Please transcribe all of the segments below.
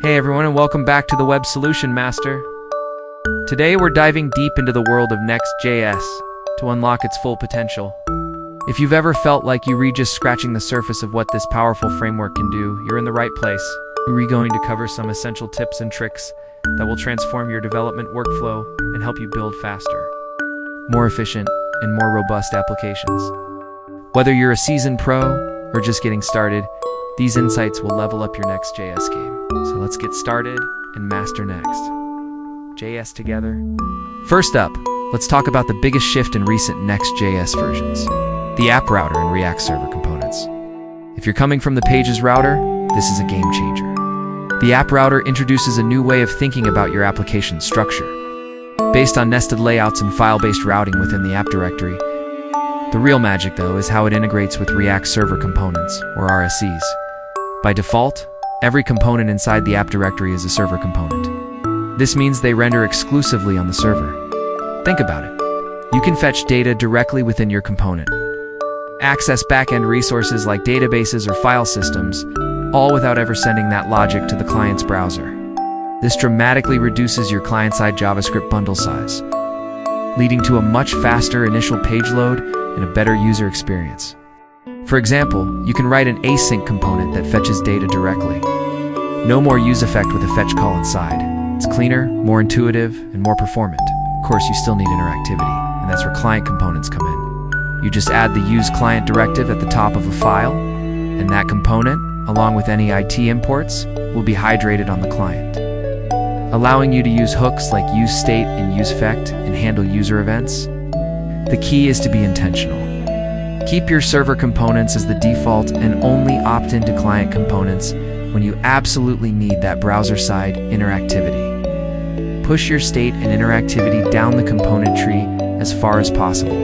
Hey everyone, and welcome back to the Web Solution Master. Today we're diving deep into the world of Next.js to unlock its full potential. If you've ever felt like you were just scratching the surface of what this powerful framework can do, you're in the right place. We're going to cover some essential tips and tricks that will transform your development workflow and help you build faster, more efficient, and more robust applications. Whether you're a seasoned pro or just getting started, these insights will level up your Next.js game. So let's get started and master Next.js together. First up, let's talk about the biggest shift in recent Next.js versions: the app router and React server components. If you're coming from the Pages router, this is a game changer. The app router introduces a new way of thinking about your application structure. Based on nested layouts and file-based routing within the app directory, the real magic, though, is how it integrates with React server components, or RSCs. By default, every component inside the app directory is a server component. This means they render exclusively on the server. Think about it. You can fetch data directly within your component, access back-end resources like databases or file systems, all without ever sending that logic to the client's browser. This dramatically reduces your client-side JavaScript bundle size, leading to a much faster initial page load and a better user experience. For example, you can write an async component that fetches data directly. No more use effect with a fetch call inside. It's cleaner, more intuitive, and more performant. Of course, you still need interactivity, and that's where client components come in. You just add the use client directive at the top of a file, and that component, along with any IT imports, will be hydrated on the client, allowing you to use hooks like useState and useEffect and handle user events. The key is to be intentional. Keep your server components as the default and only opt into client components when you absolutely need that browser-side interactivity. Push your state and interactivity down the component tree as far as possible.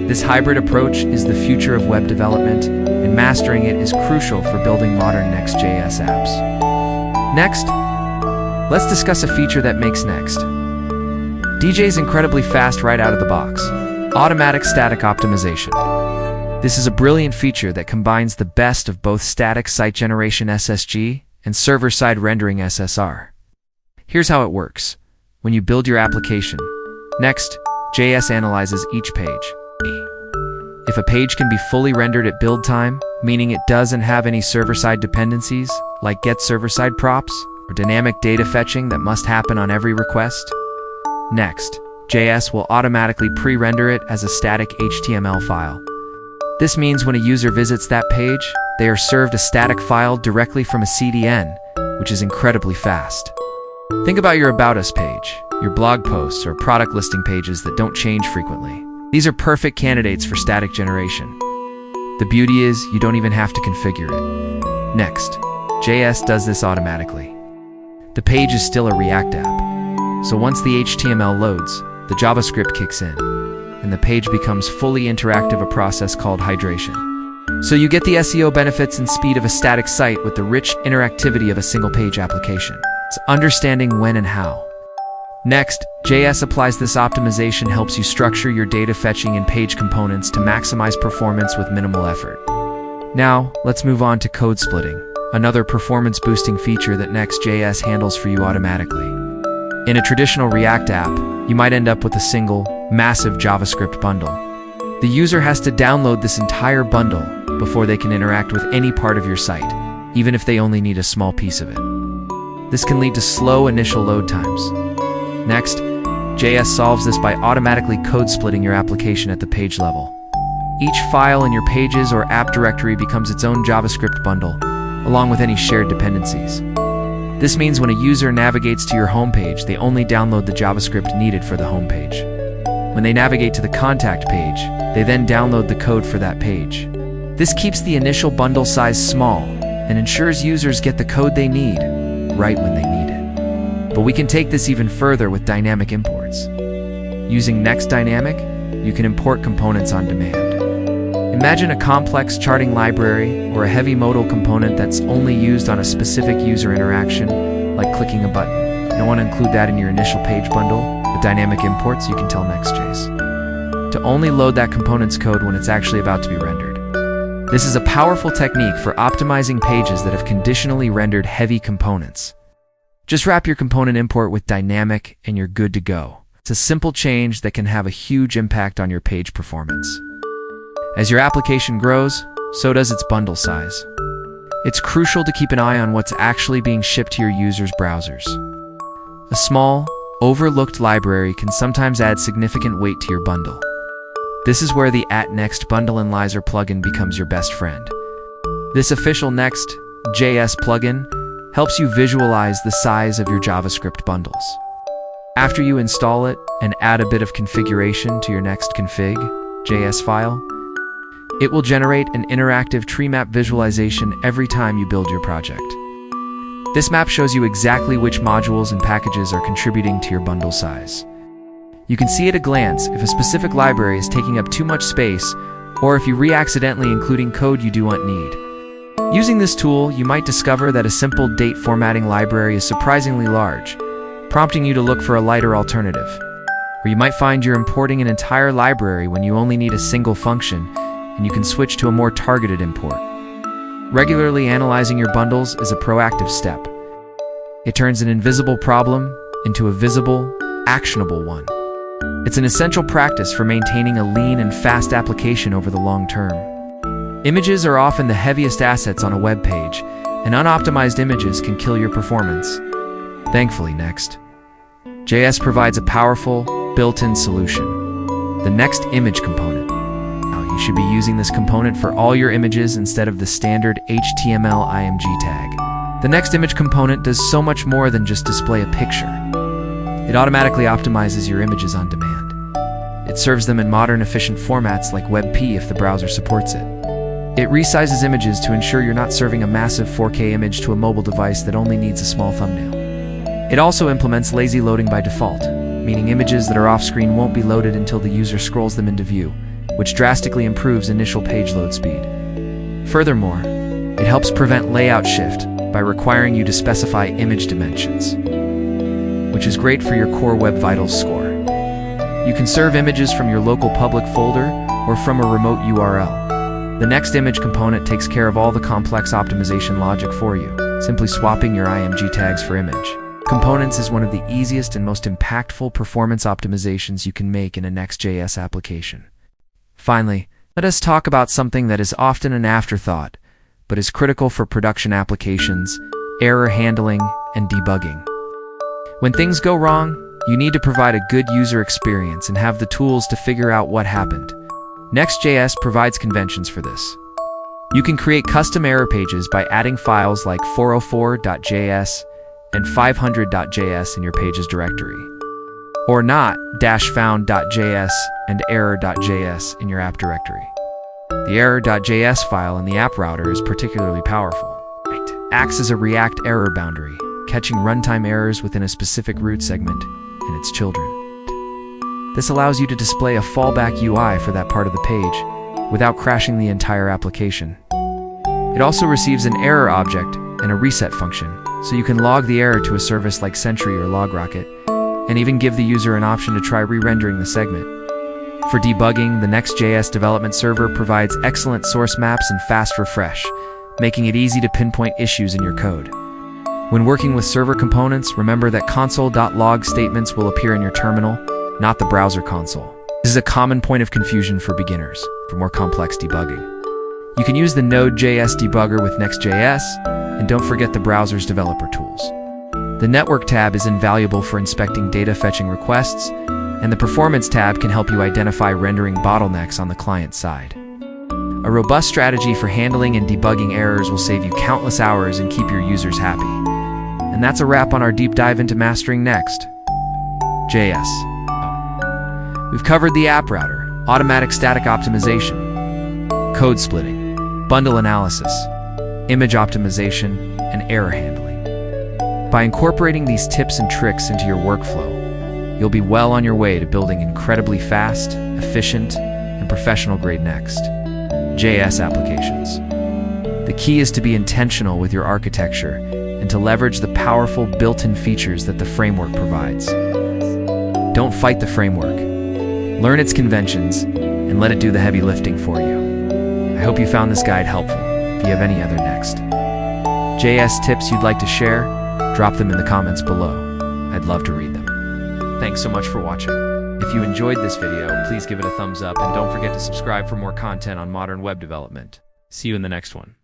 This hybrid approach is the future of web development, and mastering it is crucial for building modern Next.js apps. Next, let's discuss a feature that makes Next DJs incredibly fast right out of the box: automatic static optimization. This is a brilliant feature that combines the best of both static site generation SSG and server-side rendering SSR. Here's how it works. When you build your application, Next.js analyzes each page. If a page can be fully rendered at build time, meaning it doesn't have any server-side dependencies, like get server-side props or dynamic data fetching that must happen on every request, Next.js will automatically pre-render it as a static HTML file. This means when a user visits that page, they are served a static file directly from a CDN, which is incredibly fast. Think about your About Us page, your blog posts, or product listing pages that don't change frequently. These are perfect candidates for static generation. The beauty is, you don't even have to configure it. Next.js does this automatically. The page is still a React app, so once the HTML loads, the JavaScript kicks in, and the page becomes fully interactive, a process called hydration. So you get the SEO benefits and speed of a static site with the rich interactivity of a single-page application. It's understanding when and how. Next.js applies this optimization, helps you structure your data fetching and page components to maximize performance with minimal effort. Now, let's move on to code splitting, another performance-boosting feature that Next.js handles for you automatically. In a traditional React app, you might end up with a single, massive JavaScript bundle. The user has to download this entire bundle before they can interact with any part of your site, even if they only need a small piece of it. This can lead to slow initial load times. Next.js solves this by automatically code splitting your application at the page level. Each file in your pages or app directory becomes its own JavaScript bundle, along with any shared dependencies. This means when a user navigates to your homepage, they only download the JavaScript needed for the homepage. When they navigate to the contact page, they then download the code for that page. This keeps the initial bundle size small and ensures users get the code they need right when they need it. But we can take this even further with dynamic imports. Using Next Dynamic, you can import components on demand. Imagine a complex charting library or a heavy modal component that's only used on a specific user interaction, like clicking a button. You don't want to include that in your initial page bundle. With dynamic imports, you can tell Next.js to only load that component's code when it's actually about to be rendered. This is a powerful technique for optimizing pages that have conditionally rendered heavy components. Just wrap your component import with dynamic and you're good to go. It's a simple change that can have a huge impact on your page performance. As your application grows, so does its bundle size. It's crucial to keep an eye on what's actually being shipped to your users' browsers. A small, overlooked library can sometimes add significant weight to your bundle. This is where the @Next Bundle Analyzer plugin becomes your best friend. This official Next.js plugin helps you visualize the size of your JavaScript bundles. After you install it and add a bit of configuration to your Next.config.js file, it will generate an interactive tree map visualization every time you build your project. This map shows you exactly which modules and packages are contributing to your bundle size. You can see at a glance if a specific library is taking up too much space or if you accidentally including code you do not need. Using this tool, you might discover that a simple date formatting library is surprisingly large, prompting you to look for a lighter alternative. Or you might find you're importing an entire library when you only need a single function, and you can switch to a more targeted import. Regularly analyzing your bundles is a proactive step. It turns an invisible problem into a visible, actionable one. It's an essential practice for maintaining a lean and fast application over the long term. Images are often the heaviest assets on a web page, and unoptimized images can kill your performance. Thankfully, Next.js provides a powerful, built-in solution, the Next Image component. Now, you should be using this component for all your images instead of the standard HTML img tag. The Next Image component does so much more than just display a picture. It automatically optimizes your images on demand. It serves them in modern, efficient formats like WebP if the browser supports it. It resizes images to ensure you're not serving a massive 4K image to a mobile device that only needs a small thumbnail. It also implements lazy loading by default, meaning images that are off-screen won't be loaded until the user scrolls them into view, which drastically improves initial page load speed. Furthermore, it helps prevent layout shift by requiring you to specify image dimensions, which is great for your core Web Vitals score. You can serve images from your local public folder or from a remote URL. The Next Image component takes care of all the complex optimization logic for you, simply swapping your img tags for image. Components is one of the easiest and most impactful performance optimizations you can make in a Next.js application. Finally, let us talk about something that is often an afterthought, but is critical for production applications: error handling and debugging. When things go wrong, you need to provide a good user experience and have the tools to figure out what happened. Next.js provides conventions for this. You can create custom error pages by adding files like 404.js and 500.js in your pages directory, or not-found.js and error.js in your app directory. The error.js file in the app router is particularly powerful. It acts as a React error boundary, catching runtime errors within a specific root segment and its children. This allows you to display a fallback UI for that part of the page without crashing the entire application. It also receives an error object and a reset function, so you can log the error to a service like Sentry or LogRocket, and even give the user an option to try re-rendering the segment. For debugging, the Next.js development server provides excellent source maps and fast refresh, making it easy to pinpoint issues in your code. When working with server components, remember that console.log statements will appear in your terminal, not the browser console. This is a common point of confusion for beginners. For more complex debugging, you can use the Node.js debugger with Next.js, and don't forget the browser's developer tools. The Network tab is invaluable for inspecting data fetching requests, and the Performance tab can help you identify rendering bottlenecks on the client side. A robust strategy for handling and debugging errors will save you countless hours and keep your users happy. And that's a wrap on our deep dive into mastering Next.js. We've covered the app router, automatic static optimization, code splitting, bundle analysis, image optimization, and error handling. By incorporating these tips and tricks into your workflow, you'll be well on your way to building incredibly fast, efficient, and professional-grade Next.js applications. The key is to be intentional with your architecture and to leverage the powerful built-in features that the framework provides. Don't fight the framework. Learn its conventions, and let it do the heavy lifting for you. I hope you found this guide helpful. If you have any other Next.js tips you'd like to share, Drop them in the comments below. I'd love to read them. Thanks so much for watching. If you enjoyed this video, please give it a thumbs up and don't forget to subscribe for more content on modern web development. See you in the next one.